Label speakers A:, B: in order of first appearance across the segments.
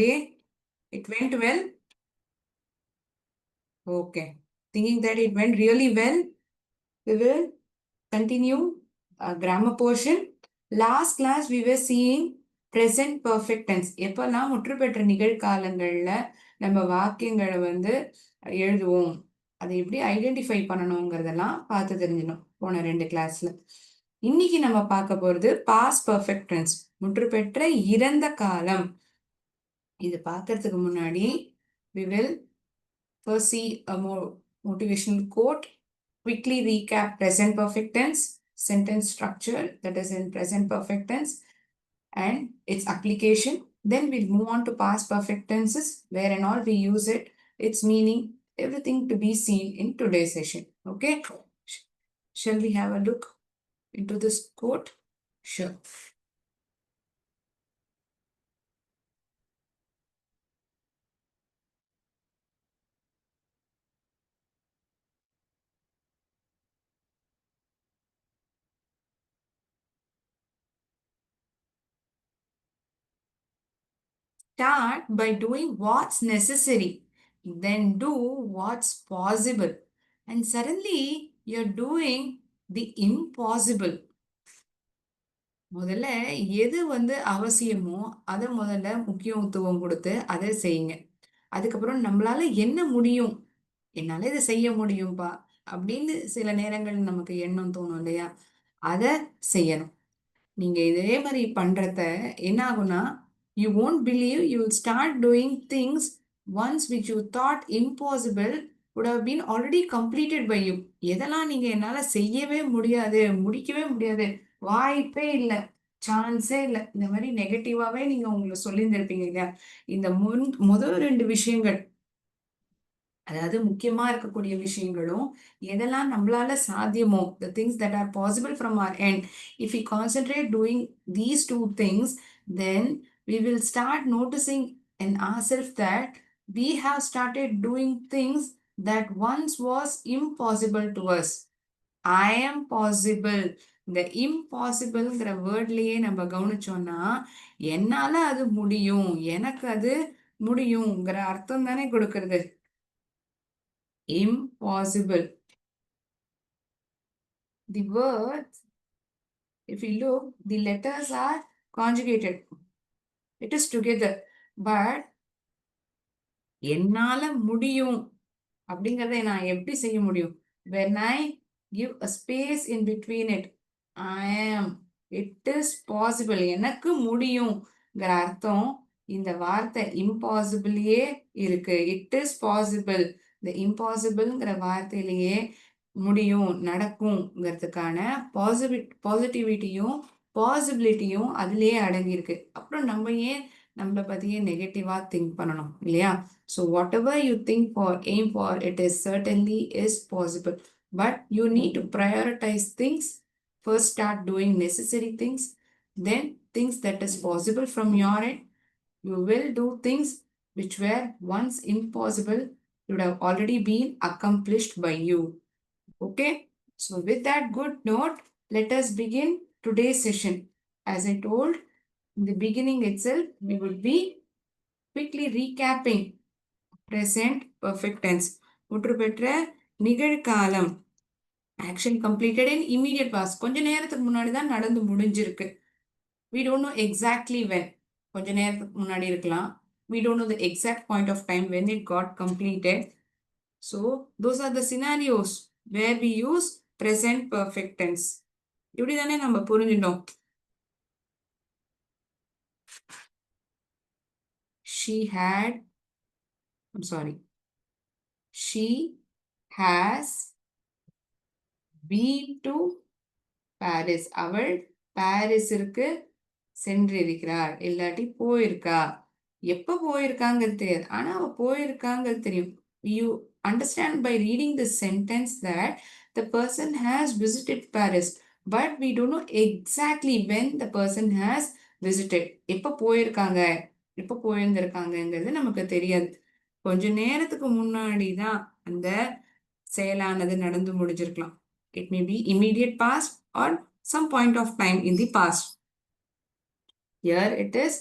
A: Day, it went well? Okay. Thinking that it went really well, we will continue grammar portion. Last class we were seeing present perfect tense. எப்பெல்லாம் முற்று பெற்ற நிகழ்காலங்கள்ல நம்ம வாக்கியங்களை வந்து எழுதுவோம், அதை எப்படி ஐடென்டிஃபை பண்ணணுங்கிறதெல்லாம் பார்த்து தெரிஞ்சிடும் போன 2 கிளாஸ்ல. இன்னைக்கு நம்ம பார்க்க போறது பாஸ்ட் பர்ஃபெக்ட் டென்ஸ், முற்று பெற்ற இறந்த காலம். இது பார்க்கறதுக்கு முன்னாடி we will first see a more motivational quote. Quickly recap present perfect tense, sentence structure that is in present perfect tense and its application. Then we'll move on to past perfect tenses, where and all we use it, its meaning, everything to be seen in today's session. Okay? Shall we have a look into this quote? Sure. Start by doing what's necessary, then do what's possible, and suddenly you're doing the impossible. முதல்ல எது வந்து அவசியமோ அதை முதல்ல முக்கியத்துவம் கொடுத்து அதை செய்யுங்க. அதுக்கப்புறம் நம்மளால என்ன முடியும், என்னால இதை செய்ய முடியும்பா அப்படின்னு சில நேரங்கள் நமக்கு எண்ணம் தோணும் இல்லையா, அதை செய்யணும். நீங்க இதே மாதிரி பண்றத என்ன ஆகும்னா, you won't believe you will start doing things once which you thought impossible would have been already completed by you. எதெல்லாம் நீங்க என்னால செய்யவே முடியாது, முடிக்கவே முடியாது, வாய்ப்பே இல்லை, சான்ஸே இல்லை, இந்த மாதிரி நெகட்டிவாவே நீங்க உங்களை சொல்லியிருந்திருப்பீங்க இல்லையா. இந்த முதல் 2 விஷயங்கள், அதாவது முக்கியமா இருக்கக்கூடிய விஷயங்களும் எதெல்லாம் நம்மளால சாத்தியமோ, the things that are possible from our end, if we concentrate doing these 2 things, then we will start noticing in ourselves that we have started doing things that once was impossible to us. I am possible. இந்த இம்பாசிபிள்ங்கிற வேர்ட்லயே நம்ம கவனிச்சோம்னா, என்னால அது முடியும், எனக்கு அது முடியுங்கிற அர்த்தம் தானே கொடுக்கிறது. Impossible. The words, if you look, the letters are conjugated. It is together. But என்னால முடியும் அப்படிங்கிறத நான் எப்படி செய்ய முடியும்? When I give a space in between it, I am, it is possible, எனக்கு முடியுங்கிற அர்த்தம் இந்த வார்த்தை இம்பாசிபிள்லயே இருக்கு. இட் இஸ் பாசிபிள், இந்த இம்பாசிபிள்ங்கிற வார்த்தையிலேயே முடியும், நடக்கும்ங்கிறதுக்கான பாசிட்டிவிட்டியும் பாசிபிலிட்டியும் அதுலயே அடங்கியிருக்கு. அப்புறம் நம்ம ஏன் நம்மளை பத்தியே நெகட்டிவா திங்க் பண்ணணும் இல்லையா? So whatever you think for, aim for, it is certainly is possible. But you need to prioritize things. First start doing necessary things, then things that is possible from your end. You will do things which were once impossible, would have already been accomplished by you. Okay, so with that good note, let us begin today's session. As I told in the beginning itself, we will be quickly recapping present perfect tense. முற்று பெற்ற நிகழ்காலம், action completed in immediate past. கொஞ்ச நேரத்துக்கு முன்னாடி தான் நடந்து முடிஞ்சிருக்கு. We don't know exactly when. கொஞ்ச நேரத்துக்கு முன்னாடி இருக்கலாம். We don't know the exact point of time when it got completed. So those are the scenarios where we use present perfect tense. இப்படி தானே நம்ம புரிஞ்சிட்டோம். She had, I'm sorry, she has been to Paris. அவள் பாரிஸிற்கு சென்றிருக்கிறார், இல்லாட்டி போயிருக்கா. எப்ப போயிருக்காங்கிறது தெரியாது, ஆனா அவ போயிருக்காங்கிறது தெரியும். You understand by reading the sentence that the person has visited Paris, but we don't know exactly when the person has visited. எப்ப போயிருக்காங்க, எப்ப போயிருந்திருக்காங்கிறது நமக்கு தெரியாது. கொஞ்ச நேரத்துக்கு முன்னாடி தான் அந்த செயலானது நடந்து முடிஞ்சிருக்கலாம். It may be immediate past or some point of time in the past. Here it is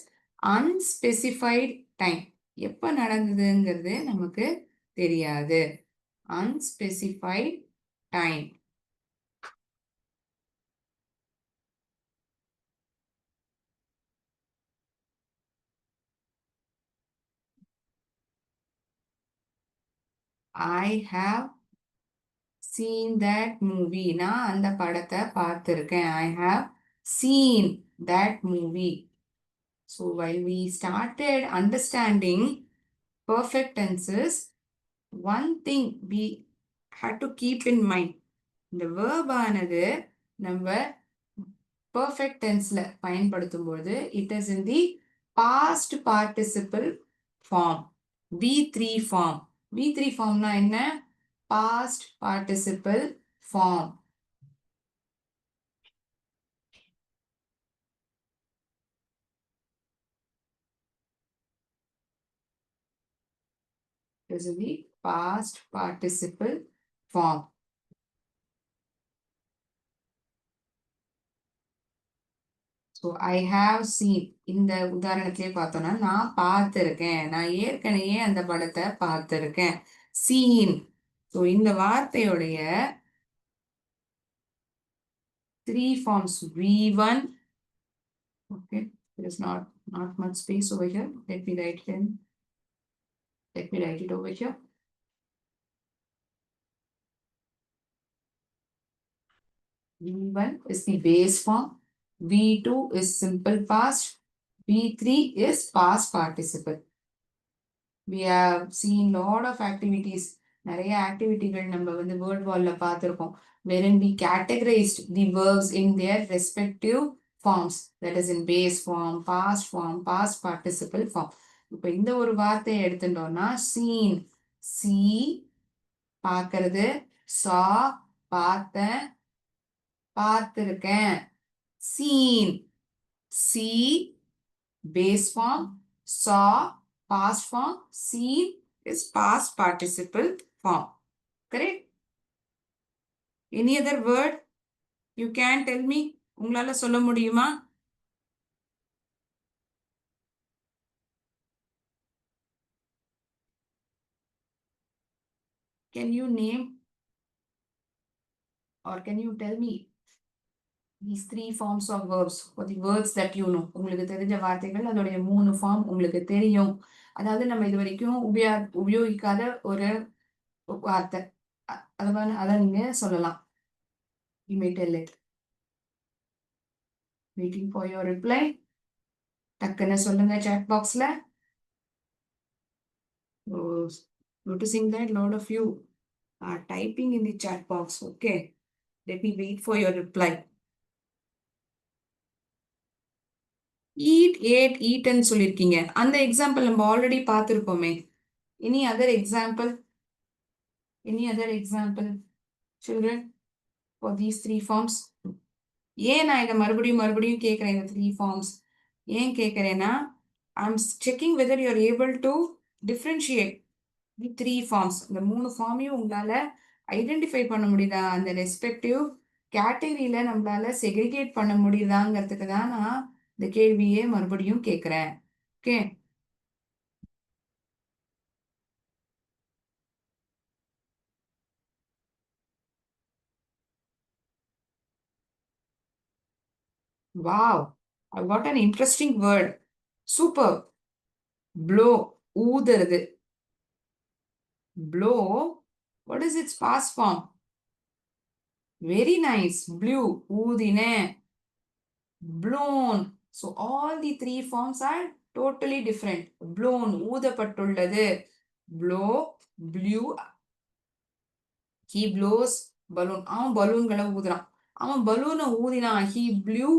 A: unspecified time. எப்ப நடந்ததுங்கிறது நமக்கு தெரியாது. Unspecified time. I have seen that movie. நான் அந்த படத்தை பார்த்திருக்கேன். I have seen that movie. So while we started understanding perfect tenses, one thing we had to keep in mind. இந்த verb ஆனது நம்ம perfect tenseல பயன்படுத்தும் பொழுது it is in the past participle form. V3 form. V3 formனா என்ன? Past participle form. It is in the past participle form. So I have seen. இந்த உதாரணத்திலே பார்த்தோம்னா நான் பார்த்திருக்கேன். நான் ஏற்கனவே அந்த படத்தை பார்த்திருக்கேன். Seen. So இந்த வார்த்தையுடைய three forms. V1. Okay. There is not much space over here. Let me write it in. Let me write it over here. V1 is the base form. V2 is simple past. V3 is past participle. We have seen lot of activities. நிறைய ஆக்டிவிட்டிகள் நம்ம வந்து word வால்ல பார்த்திருக்கோம். wherein we categorized the verbs in their respective forms. That is in base form, past participle form. இப்போ இந்த ஒரு வார்த்தையை எடுத்துட்டோம்னா seen. see பார்க்கிறது, saw பார்த்தேன், பார்த்திருக்கேன். seen. see base form, saw past form, seen is past participle form. Correct? Any other word you can tell me? உங்களால சொல்ல முடியுமா? Can you name or can you tell me these three forms of verbs for the words that you know? உங்களுக்கு தெரிஞ்ச வார்த்தைகள் அதோடைய 3 form உங்களுக்கு தெரியும். அதாவது நம்ம இது வரைக்கும் உபயோகிக்காத ஒரு வார்த்தை. அத நீங்க சொல்லலாம். You may tell it. Waiting for your reply. டக்குன்னு சொல்லுங்க chat boxல. Noticing that a lot of you are typing in the chat box. Okay. Let me wait for your reply. Eat, ate, eaten சொல்லிருக்கீங்க. அந்த example நம்ம already பார்த்திருப்போமே. Any other example? Any other example? Children, for these three forms? ஏன் நான் இதை மறுபடியும் கேட்கிறேன் இந்த three forms? ஏன் கேட்கிறேன்னா I am checking whether you are able to differentiate the three forms. இந்த 3 ஃபார்மையும் உங்களால ஐடென்டிஃபை பண்ண முடியுதா? அந்த ரெஸ்பெக்டிவ் கேட்டகரியில நம்மளால செக்ரிகேட் பண்ண முடியுதாங்கிறதுக்கு தான் நான் இந்த கேள்வியே மறுபடியும் கேட்கிறேன். Okay. Wow, I got an interesting word. Super. blow, ஊதுறது. blow, what is its past form? Very nice. Blew, ஊதினே. blown. So all the three forms are totally different. blown, ஊதப்பட்டுள்ளது. blow, blew. He blows balloon. அவன் பலூன்களை ஊதுறான். அவன் பலூனை ஊதினான். He blew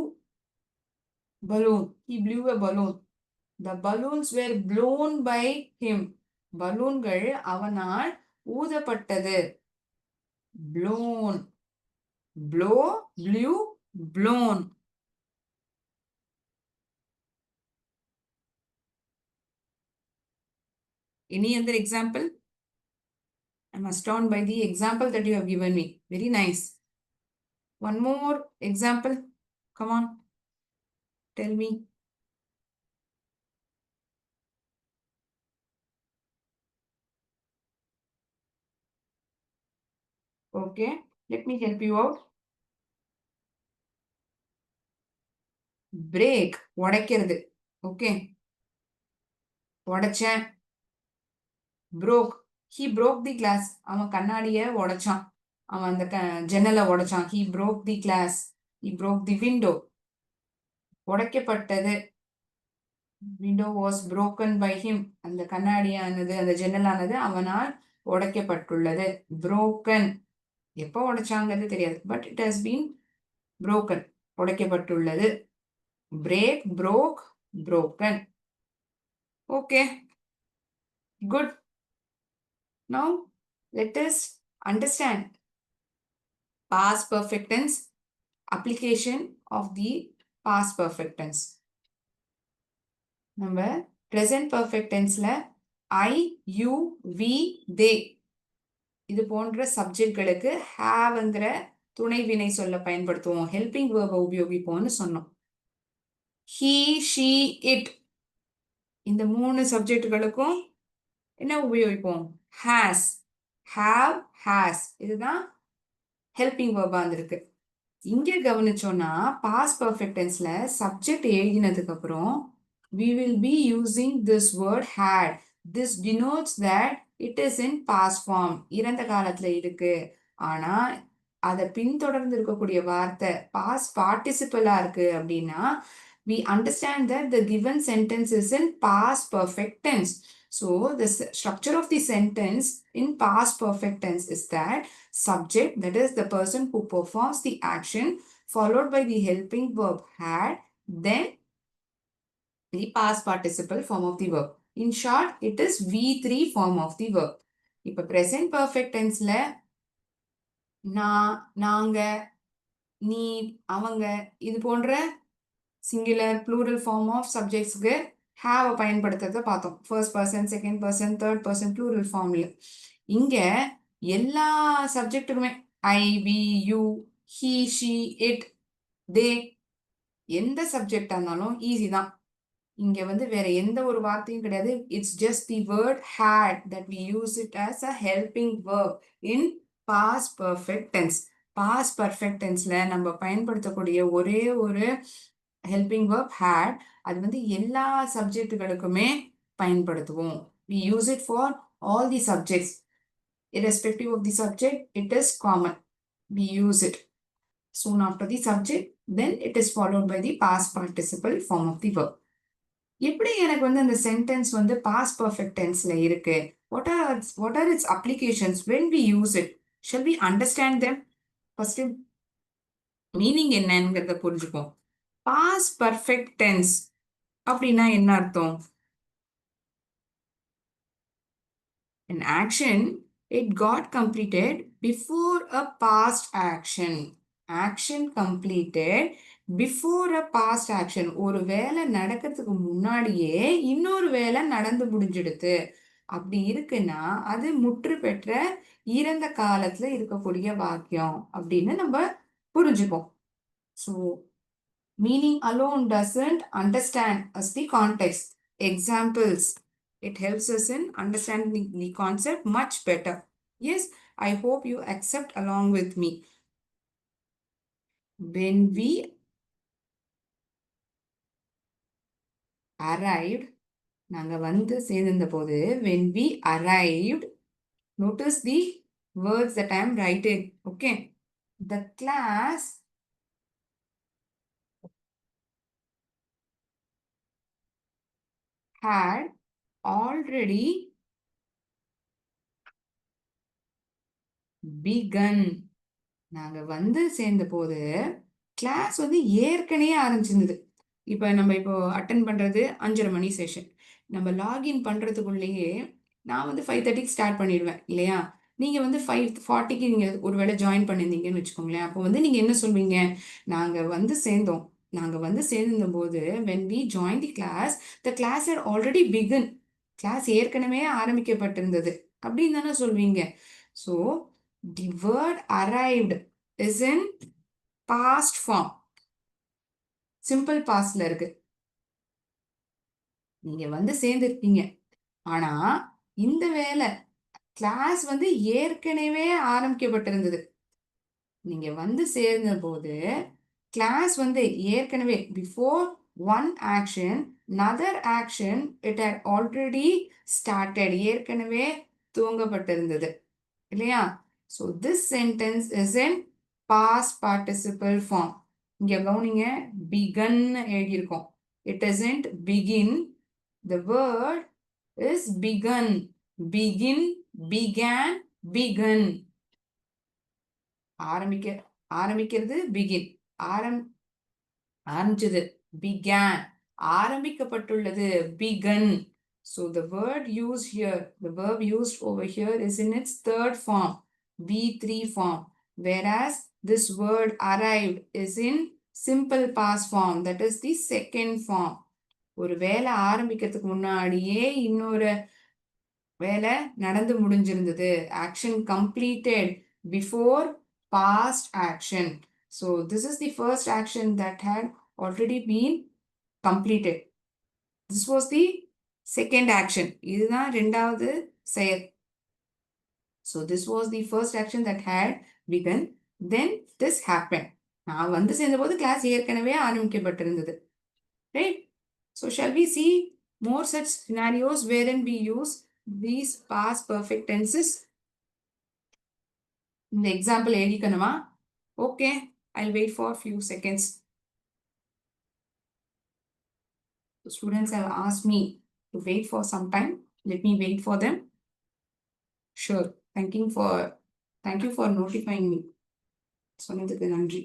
A: balloon. He blew a balloon. The balloons were blown by him. பலூன்கள் அவனால் ஊதப்பட்டது. blown. blow, blew, blown. Any other example? I'm astounded by the example that you have given me. Very nice. One more example. Come on. Tell me. Okay, let me help you out. Break, உடைக்கிறது. Okay, உடைச்சேன். Broke, he broke the glass. அவன் கண்ணாடியை உடைச்சான். அவன் அந்த ஜன்னலை உடைச்சான். He broke the glass. He broke the window. உடைக்கப்பட்டது. Window was broken by him. அந்த கண்ணாடியானது, அந்த ஜன்னலானது அவனால் உடைக்கப்பட்டுள்ளது. Broken. எப்போ உடைச்சாங்கிறது தெரியாது. But it has been broken. உடைக்கப்பட்டுள்ளது. Break, broke, broken. Okay. Good. Now, let us understand past perfect tense, application of the past perfect tense. நம்ம present perfect tenseல I, you, we, they இது போன்ற சப்ஜெக்ட்களுக்கு haveங்கிற துணை வினை சொல்ல பயன்படுத்துவோம். ஹெல்பிங் வேர்பை உபயோகிப்போம்னு சொன்னோம். he, she, it இந்த 3 சப்ஜெக்ட்களுக்கும் என்ன உபயோகிப்போம்? has, have, has இதுதான் ஹெல்பிங் வேர்பா இருந்திருக்கு. இங்க கவனிச்சோம்னா past perfect tenseல சப்ஜெக்ட் எழுதினதுக்கு அப்புறம் we will be using this word had. This denotes that it is in past form. இறந்த காலத்துல இருக்கு. ஆனா அதை பின்தொடர்ந்து இருக்கக்கூடிய வார்த்தை past participle-ஆ இருக்கு அப்படின்னா we understand that the given sentence is in past perfect tense. So the structure of the sentence in past perfect tense is that subject, that is the person who performs the action, followed by the helping verb had, then the past participle form of the verb. In short, it is V3 form of the verb. இப்ப present perfect tenseல நான், நாங்க, நீ, அவங்க இது போன்ற singular, plural form of subjectsக்கு have பயன்படுத்துறத பார்த்தோம். First person, second person, third person, plural formல. இங்க எல்லா சப்ஜெக்ட்டுக்குமே I, we, you, he, she, it, they எந்த சப்ஜெக்டா இருந்தாலும் ஈஸி தான். இங்க வந்து வேற எந்த ஒரு வார்த்தையும் கிடையாது. It's just the word had that we use it as a helping verb in past perfect tense. past perfect tenseல நம்ம பயன்படுத்தக்கூடிய ஒரே ஒரு helping verb had, அது வந்து எல்லா சப்ஜெக்ட்டுகளுக்குமே பயன்படுத்துவோம். we use it for all the subjects. Irrespective of the subject, it is common. We use it soon after the subject, then it is followed by the past participle form of the verb. எப்படி எனக்கு வந்து அந்த sentence வந்து past perfect tenseல இருக்கு? What are its applications when we use it? Shall we understand them? First, meaning என்னங்கிறத புரிஞ்சுப்போம். past perfect tense அப்படின்னா என்ன அர்த்தம்? An action, it got completed before a past action. Action completed before a past action. ஒரு வேலை நடக்கிறதுக்கு முன்னாடியே இன்னொரு வேலை நடந்து முடிஞ்சிடுது. அப்படி இருக்குன்னா அது முற்று பெற்ற இறந்த காலத்துல இருக்கக்கூடிய வாக்கியம் அப்படின்னு நம்ம புரிஞ்சுப்போம். So, meaning alone doesn't understand us the context. Examples, it helps us in understanding the concept much better. Yes, I hope you accept along with me. When we arrived, நாங்க வந்து சேர்ந்த போது, when we arrived, notice the words that I am writing. Okay, the class had already begun. நாங்க வந்து சேர்ந்த போது class வந்து ஏற்கனவே ஆரம்பிச்சிருந்தது. இப்போ நம்ம இப்போ அட்டன் பண்றது 5:30 மணி செஷன். நம்ம லாகின் பண்றதுக்குள்ளேயே நான் வந்து 5:30க்கு ஸ்டார்ட் பண்ணிடுவேன் இல்லையா? நீங்க வந்து 5:40க்கு நீங்க ஒருவேளை ஜாயின் பண்ணியிருந்தீங்கன்னு வச்சுக்கோங்களேன். அப்போ வந்து நீங்க என்ன சொல்வீங்க? நாங்க வந்து சேர்ந்தோம். நாங்க வந்து சேர்ந்த போது when we joined the class, the class had already begun. Class ஏற்கனவே ஆரம்பிக்கப்பட்டிருந்தது அப்படின்னு தானே சொல்வீங்க. So the word arrived is in past form. Simple பாஸ்ட்ல இருக்கு. நீங்க வந்து சேர்ந்துருக்கீங்க. ஆனா இந்த வேலை கிளாஸ் வந்து ஏற்கனவே ஆரம்பிக்கப்பட்டிருந்தது. நீங்க வந்து சேர்ந்த போது கிளாஸ் வந்து ஏற்கனவே before one action another action it had already started, ஏற்கனவே துவங்கப்பட்டிருந்தது இல்லையா? So this sentence is in past participle form. இங்க கவனிங்க, பிகன் எழுதியிருக்கோம். இட் isn't begin. The word is begun. Begin, began, begun. ஆரம்பிக்கிறது begin. ஆரம்பிச்சது began. ஆரம்பிக்கப்பட்டுள்ளது begun. So the word used here, the verb used over here is in its third form, V3 form, whereas this word arrived is in simple past form, that is the second form. ஒரு வேலை ஆரம்பிக்கிறதுக்கு முன்னாடியே இன்னொரு வேலை நடந்து முடிஞ்சிருந்தது. Action completed before past action. So this is the first action that had already been completed. This was the second action. இதுதான் ரெண்டாவது செயல். So this was the first action that had begun. Then this happened. நான் வந்து சேர்ந்தபோது class ஏற்கனவே ஆரம்பிக்கப்பட்டிருந்தது. Right? So shall we see more such scenarios wherein we use these past perfect tenses? இந்த example எழுதிக்கணுமா? Okay, I'll wait for a few seconds. The students have asked me to wait for some time. Let me wait for them. Sure. Thank you for notifying me. சொன்னதுக்கு நன்றி.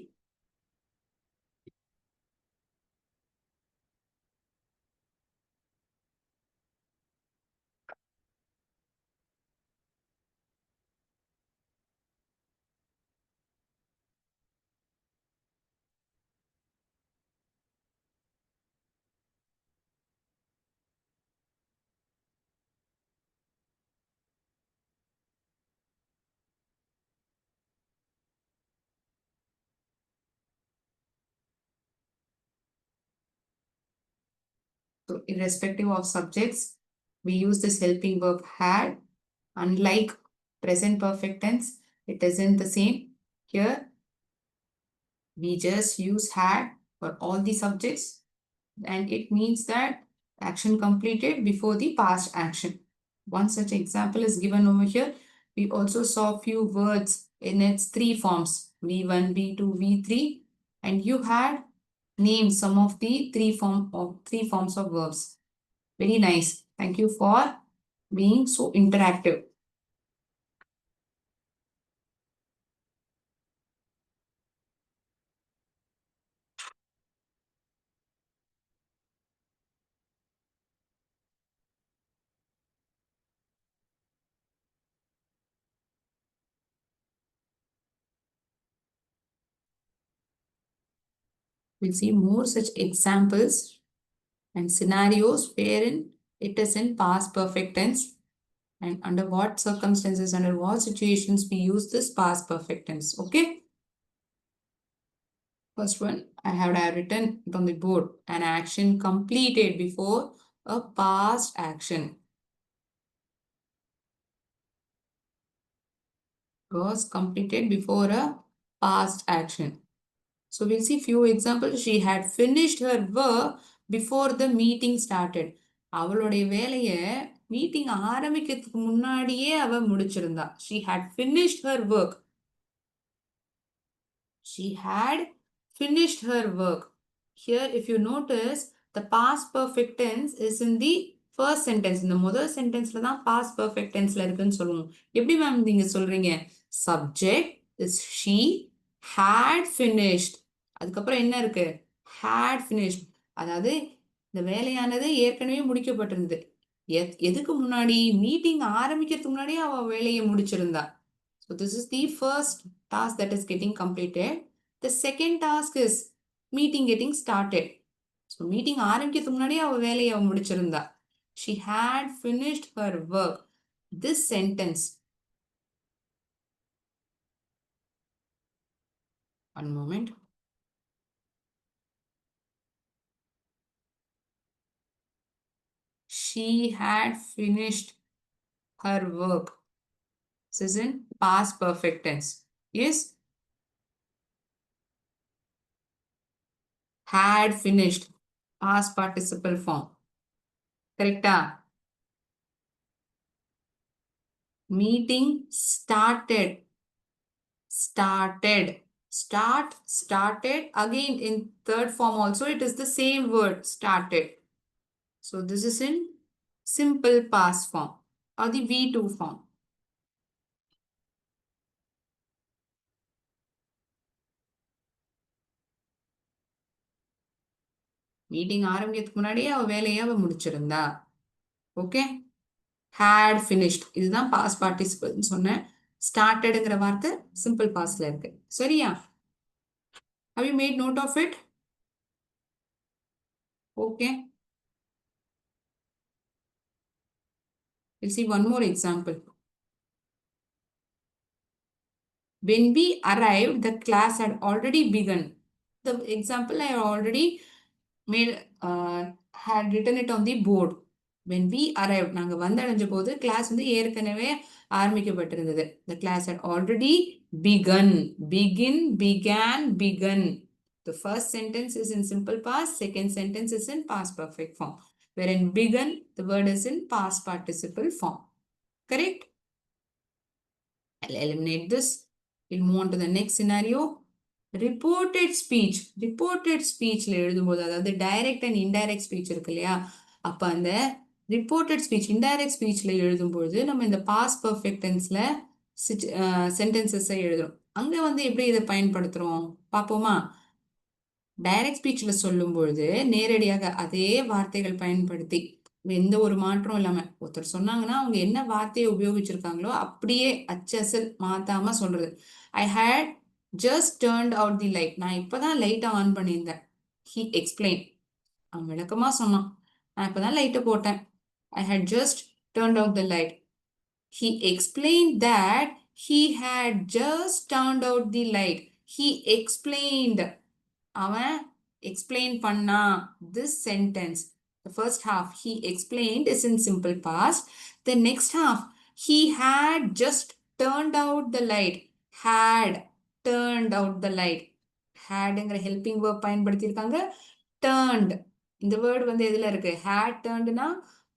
A: So irrespective of subjects, we use this helping verb had. Unlike present perfect tense, it isn't the same. Here, we just use had for all the subjects, and it means that action completed before the past action. One such example is given over here. We also saw few words in its three forms, V1, V2, V3, and you had named some of the three forms of verbs. Very nice. Thank you for being so interactive. We'll see more such examples and scenarios wherein it is in past perfect tense and under what circumstances, under what situations we use this past perfect tense. Okay. First one, I have written it on the board. An action completed before a past action was completed before a past action. So we'll see few examples. She had finished her work before the meeting started. அவளுடைய வேலைய meeting ஆரம்பிக்கிறதுக்கு முன்னாடியே அவ முடிச்சிருந்தா. She had finished her work. She had finished her work. Here, if you notice, the past perfect tense is in the first sentence. இந்த முதல் சென்டென்ஸ்ல தான் past perfect tenseல இருக்குன்னு சொல்லுவோம். எப்படி மேம் நீங்க சொல்றீங்க? Subject is she had finished. அதுக்கப்புறம் என்ன இருக்கு? Had finished. அதாவது இந்த வேலையானது ஏற்கனவே முடிக்கப்பட்டிருந்தது. எதுக்கு முன்னாடி? மீட்டிங் ஆரம்பிக்கிறதுக்கு முன்னாடியே அவ வேலையை முடிச்சிருந்தா. So this is the first task that is getting completed. The second task is meeting getting started. So meeting ஆரம்பிக்கிறதுக்கு முன்னாடியே அவ வேலையை அவ முடிச்சிருந்தா. She had finished her work. This sentence. One moment. She had finished her work. This is in past perfect tense. Yes. Had finished. Past participle form. Correcta? Meeting started. Started. Start, started. Again, in third form also, it is the same word, started. So this is in simple past form or the V2 form. Meeting ஆரம்பிக்கிறதுக்கு முன்னாடியே அவ வேலையை அவ முடிச்சிருந்தா. Okay. had finished. இதுதான் past participle சொன்னேன். startedங்கிற வார்த்தை simple pastல இருக்கு. சரியா? Have you made note of it? Okay. We'll see one more example. When we arrived, the class had already begun. The example I already made, had written it on the board. When we arrived, நாங்க வந்தடைஞ்ச போது class வந்து ஏற்கனவே ஆரம்பிக்கப்பட்டிருந்தது. The class had already begun. Begin, began, begun. The first sentence is in simple past, second sentence is in past perfect form. Wherein begun, the word is in past participle form. Correct? I'll eliminate this. We'll move on to the next scenario. Reported speech. Reported speechல எழுதும்போது, அதாவது direct and indirect speech இருக்கு இல்லையா, அப்ப அந்த reported speech indirect ஸ்பீச்ல எழுதும்போது நம்ம இந்த past perfect டென்ஸ்ல சென்டென்சஸை எழுதுறோம். அங்க வந்து எப்படி இதை பயன்படுத்துறோம் பார்ப்போமா? டைரக்ட் ஸ்பீச்ல சொல்லும் பொழுது நேரடியாக அதே வார்த்தைகள் பயன்படுத்தி எந்த ஒரு மாற்றம் இல்லாம ஒருத்தர் சொன்னாங்கன்னா அவங்க என்ன வார்த்தையை உபயோகிச்சிருக்காங்களோ அப்படியே அச்சசல் மாத்தாம சொல்றது. I had just turned out the light. நான் இப்பதான் லைட்டை ஆன் பண்ணியிருந்தேன். He explain. அவன் விளக்கமா சொன்னான். நான் இப்பதான் லைட்டை போட்டேன். I had just turned out the light. He explained that he had just turned out the light. He explained. அவன் explain பண்ணா. This sentence, the first half, he explained, is in simple past. The next half, he had just turned out the light. Had turned out the light. Hadங்கிற helping verb பயன்படுத்தியிருக்காங்க. Turned. இந்த word வந்து எதுல இருக்கு? Had turnedனா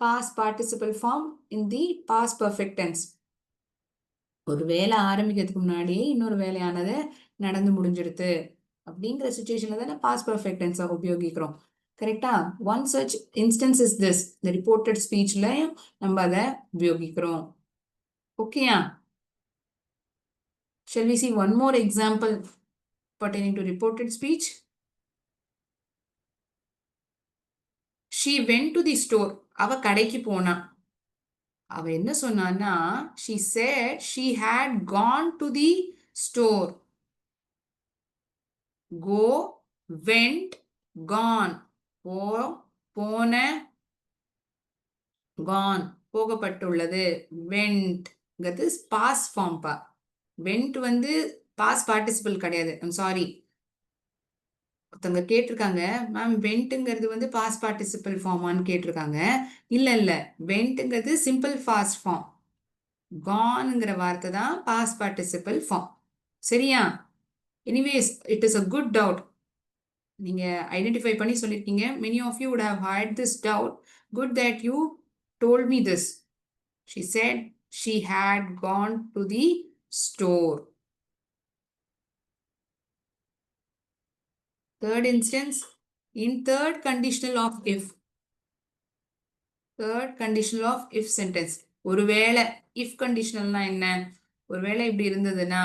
A: past participle form in the past perfect tense. ஒரு வேலை ஆரம்பிக்கிறதுக்கு முன்னாடியே இன்னொரு வேலையானது நடந்து முடிஞ்சிருது அப்படிங்கிற சுச்சுவேஷன்ல தானே பாஸ்ட் பர்ஃபெக்ட் டென்ஸை உபயோகிக்கிறோம். கரெக்டா? One such instance is this. இந்த ரிப்போர்ட்டட் ஸ்பீச்ல நம்ம அதை உபயோகிக்கிறோம். ஓகேயா? Shall we see one more example pertaining to reported speech? She went to the store. அவ கடைக்கு போனா. அவ என்ன சொன்னான்னா, she said she had gone to the store. Go, went, gone. போன, gone, போகப்பட்டுள்ளது. went ங்கிறது past form பா. went வந்து past participle கிடையாது. I'm sorry. ஒருத்தவங்க கேட்டிருக்காங்க, மேம் வெண்ட்ங்கிறது வந்து பாஸ்ட் பார்ட்டிசிபிள் ஃபார்மான்னு கேட்டிருக்காங்க. இல்ல வெண்ட்ங்கிறது சிம்பிள் ஃபாஸ்ட் ஃபார்ம். கான்ங்கிற வார்த்தை தான் பாஸ்ட் பார்ட்டிசிபிள் ஃபார்ம். சரியா? Anyways, it is a good doubt. நீங்க ஐடென்டிஃபை பண்ணி சொல்லிருக்கீங்க. many of you would have had this doubt. Good that you told me this. She said she had gone to the store. Third instance, in third conditional of if. Third conditional of if sentence. ஒருவேளை if conditionalனா என்ன? ஒருவேளை இப்படி இருந்ததுன்னா,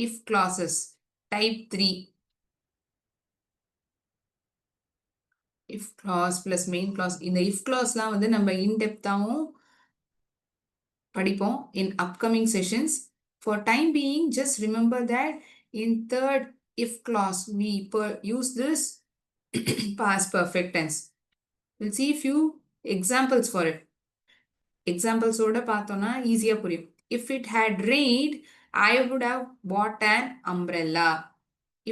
A: if clauses type 3. if clause plus main clause. இந்த if clauseலாம் வந்து நம்ம in-depth-ஆவும் படிப்போம் in upcoming sessions. For time being, just remember that in third if clause, we use this past perfect tense. We'll see a few examples for it. Examples ஓட பார்த்தோம்னா ஈஸியா புரியும். If it had rained, I would have bought an umbrella.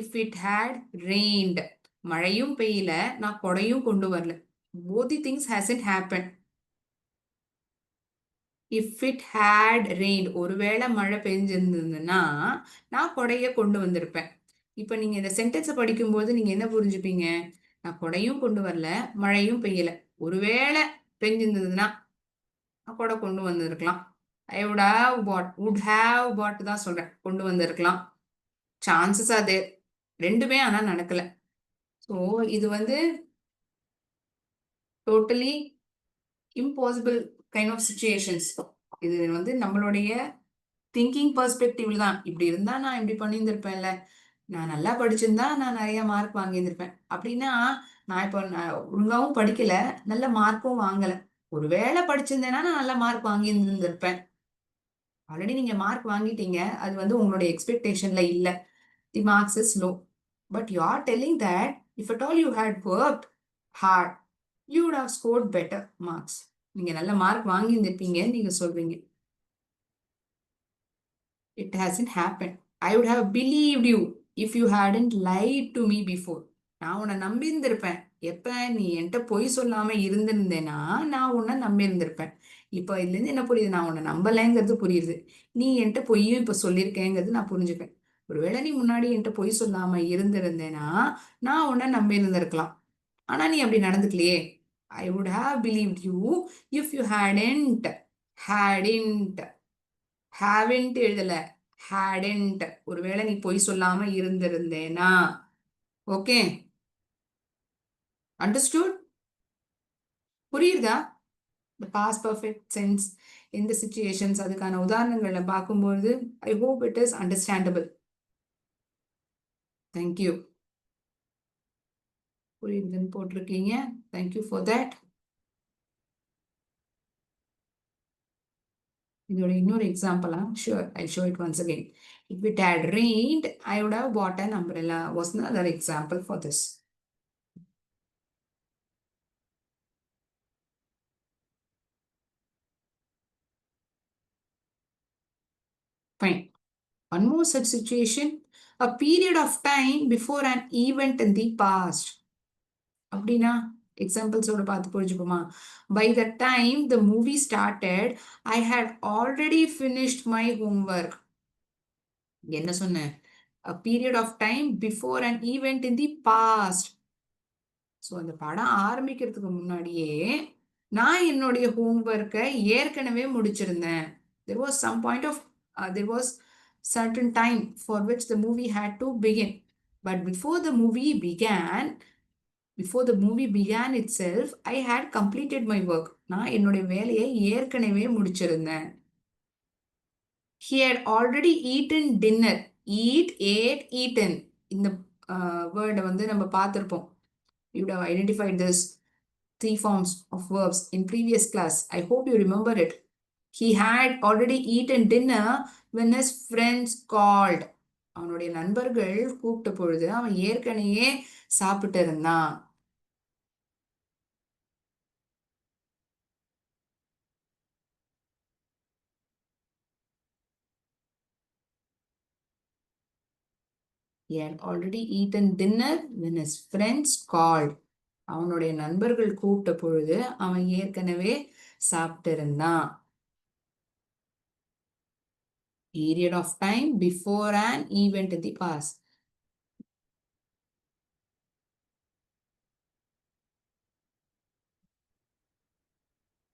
A: If it had rained. மழையும் பெய்யல, நான் கொடையும் கொண்டு வரல. Both the things hasn't happened. If it had rained, ஒருவேளை மழை பெஞ்சிருந்ததுன்னா நான் கொடைய கொண்டு வந்திருப்பேன். இப்ப நீங்க இந்த சென்டென்ஸை படிக்கும்போது நீங்க என்ன புரிஞ்சுப்பீங்க? நான் கொடையும் கொண்டு வரல, மழையும் பெய்யல. ஒருவேளை பெஞ்சிருந்ததுன்னா நான் கொடை கொண்டு வந்திருக்கலாம். ஐ வுட் ஹாவ் பாட் தான் சொல்றேன். கொண்டு வந்திருக்கலாம். சான்சஸ் அது ரெண்டுமே ஆனா நடக்கல. ஸோ இது வந்து totally impossible kind of situations. இது வந்து நம்மளுடைய திங்கிங் பெர்ஸ்பெக்டிவ்ல தான். இப்படி இருந்தா நான் இப்படி பண்ணியிருந்திருப்பேன்ல, நான் நல்லா படிச்சிருந்தா நான் நிறைய மார்க் வாங்கியிருந்திருப்பேன் அப்படின்னா, நான் இப்போ ஒழுங்காவும் படிக்கல, நல்ல மார்க்கும் வாங்கல. ஒருவேளை படிச்சிருந்தேன்னா நான் நல்ல மார்க் வாங்கியிருந்திருப்பேன். ஆல்ரெடி நீங்க மார்க் வாங்கிட்டீங்க, அது வந்து உங்களுடைய எக்ஸ்பெக்டேஷன்ல இல்ல. The marks is low. But you are telling that if at all you had worked hard, you would have scored better marks. நீங்க நல்ல மார்க் வாங்கியிருந்திருப்பீங்க நீங்க சொல்றீங்க. It hasn't happened. I would have believed you if you hadn't lied to me before. நான் உன்னை நம்பியிருந்திருப்பேன். எப்ப நீ என்கிட்ட பொய் சொல்லாம இருந்திருந்தேன்னா நான் உன்னை நம்பியிருந்திருப்பேன். இப்போ இதுல இருந்து என்ன புரியுது? நான் உன்னை நம்பலைங்கிறது புரியுது. நீ என்கிட்ட பொய்யும் இப்ப சொல்லியிருக்கேங்கிறது நான் புரிஞ்சுப்பேன். ஒருவேளை நீ முன்னாடி என்கிட்ட பொய் சொல்லாம இருந்திருந்தேன்னா நான் உன்னை நம்பி இருந்திருக்கலாம். ஆனா நீ அப்படி நடந்துக்கலையே. I would have believed you if you hadn't haven't எழுதல, hadn't. ஒருவேளை நீ பொய் சொல்லாம இருந்திருந்தேனா. Okay, understood? புரியுதா? the past perfect tense in the situations, அதுக்கான உதாரணங்களை பார்க்கும்போது I hope it is understandable. Thank you. புரியுதுன்னு போட்டிருக்கீங்க. Thank you for that. இதோட இன்னொரு எக்ஸாம்பிளா? Sure, I'll show it once again. If it had rained, I would have bought an umbrella was another example for this. Fine. One more such situation, a period of time before an event in the past. அப்படின்னா எக்ஸாம்பிள்ஸோட பார்த்து புரிஞ்சுப்போமா? By the time the movie started, I had already finished my homework. என்ன சொன்னேன்? A period of time before an event in the past. So அந்த படம் ஆரம்பிக்கிறதுக்கு முன்னாடியே நான் என்னுடைய ஹோம்ஒர்க்கை ஏற்கனவே முடிச்சிருந்தேன். There was some point of there was certain time for which the movie had to begin. But before the movie began itself, I had completed my work. நான் என்னுடைய வேலையை ஏற்கனவே முடிச்சிருந்தேன். He had already eaten dinner. Eat, ate, eaten. இந்த வேர்டை வந்து நம்ம பார்த்திருப்போம். You would have identified this 3 forms of verbs in previous class. I hope you remember it. He had already eaten dinner when his friends called. அவனுடைய நண்பர்கள் கூப்பிட்ட பொழுது அவன் ஏற்கனவே சாப்பிட்டு இருந்தான். He had already eaten dinner when his friends called. அவனுடைய நண்பர்கள் கூப்பிட்ட பொழுது அவன் ஏற்கனவே சாப்பிட்டு இருந்தான். Period of time before an event in the past.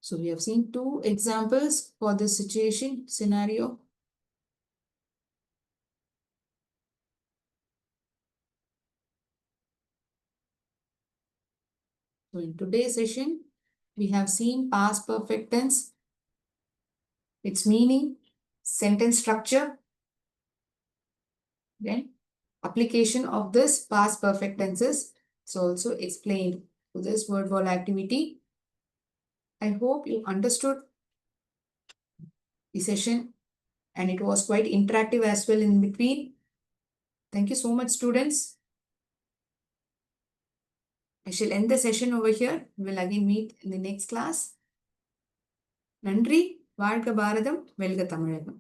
A: So we have seen 2 examples for this situation scenario. So in today's session, we have seen past perfect tense, its meaning, sentence structure, then application of this past perfect tenses is also explained to this word wall activity. I hope you understood the session and it was quite interactive as well in between. Thank you so much, students. I shall end the session over here. We will again meet in the next class. நன்றி. வாழ்க பாரதம், வெல்க தமிழகம்.